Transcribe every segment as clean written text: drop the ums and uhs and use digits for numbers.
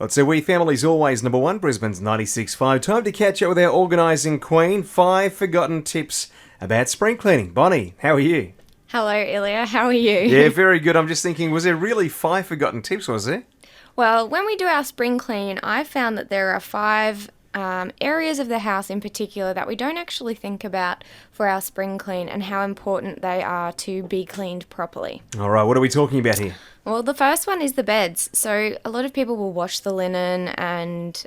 Well, so We Family's always number one, Brisbane's 96.5. Time to catch up with our organising queen. 5 forgotten tips about spring cleaning. Bonnie, how are you? Hello, Ilya. How are you? Yeah, very good. I'm just thinking, was there really 5 forgotten tips, was there? Well, when we do our spring clean, I found that there are 5 areas of the house in particular that we don't actually think about for our spring clean and how important they are to be cleaned properly. All right, what are we talking about here? Well, the first one is the beds. So a lot of people will wash the linen and,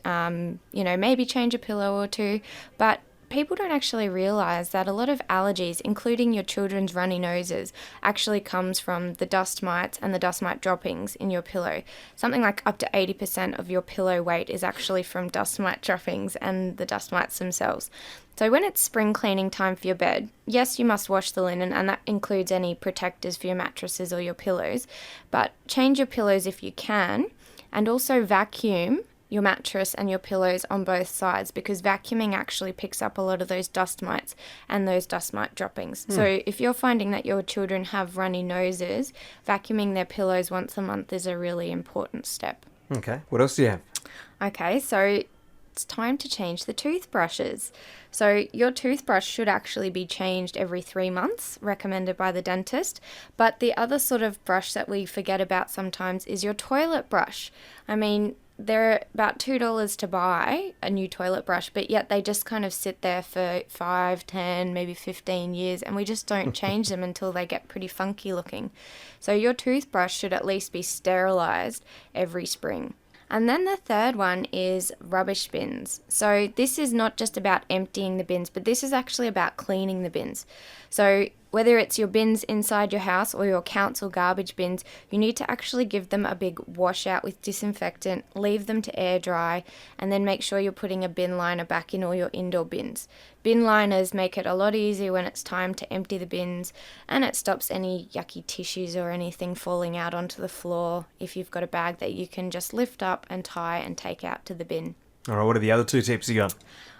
maybe change a pillow or two, but people don't actually realise that a lot of allergies, including your children's runny noses, actually comes from the dust mites and the dust mite droppings in your pillow. Something like up to 80% of your pillow weight is actually from dust mite droppings and the dust mites themselves. So when it's spring cleaning time for your bed, yes, you must wash the linen, and that includes any protectors for your mattresses or your pillows, but change your pillows if you can, and also vacuum your mattress and your pillows on both sides, because vacuuming actually picks up a lot of those dust mites and those dust mite droppings. So if you're finding that your children have runny noses, vacuuming their pillows once a month is a really important step. Okay, what else do you have? Okay, so it's time to change the toothbrushes. So your toothbrush should actually be changed every 3 months, recommended by the dentist. But the other sort of brush that we forget about sometimes is your toilet brush. I mean, they're about $2 to buy a new toilet brush, but yet they just kind of sit there for 5, 10, maybe 15 years, and we just don't change them until they get pretty funky looking. So your toothbrush should at least be sterilised every spring. And then the third one is rubbish bins. So this is not just about emptying the bins, but this is actually about cleaning the bins. So whether it's your bins inside your house or your council garbage bins, you need to actually give them a big wash out with disinfectant, leave them to air dry, and then make sure you're putting a bin liner back in all your indoor bins. Bin liners make it a lot easier when it's time to empty the bins, and it stops any yucky tissues or anything falling out onto the floor if you've got a bag that you can just lift up and tie and take out to the bin. All right, what are the other 2 tips you got?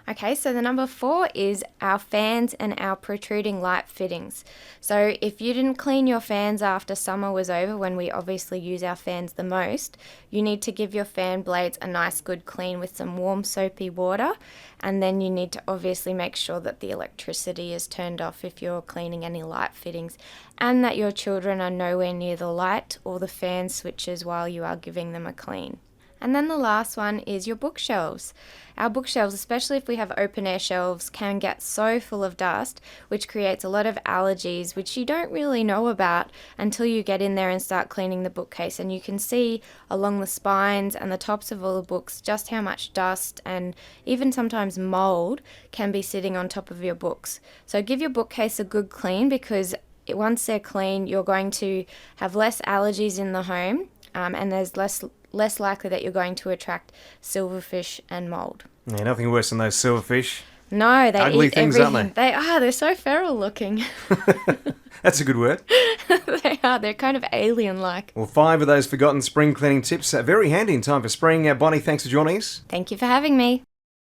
Okay, so the number 4 is our fans and our protruding light fittings. So if you didn't clean your fans after summer was over, when we obviously use our fans the most, you need to give your fan blades a nice good clean with some warm soapy water, and then you need to obviously make sure that the electricity is turned off if you're cleaning any light fittings, and that your children are nowhere near the light or the fan switches while you are giving them a clean. And then the last one is your bookshelves. Our bookshelves, especially if we have open air shelves, can get so full of dust, which creates a lot of allergies, which you don't really know about until you get in there and start cleaning the bookcase. And you can see along the spines and the tops of all the books just how much dust and even sometimes mold can be sitting on top of your books. So give your bookcase a good clean, because once they're clean, you're going to have less allergies in the home, and there's less likely that you're going to attract silverfish and mold. Yeah, nothing worse than those silverfish. No, they Ugly eat things, everything. aren't they? They're so feral looking. That's a good word. They are. They're kind of alien-like. Well, 5 of those forgotten spring cleaning tips are very handy in time for spring. Bonnie, thanks for joining us. Thank you for having me.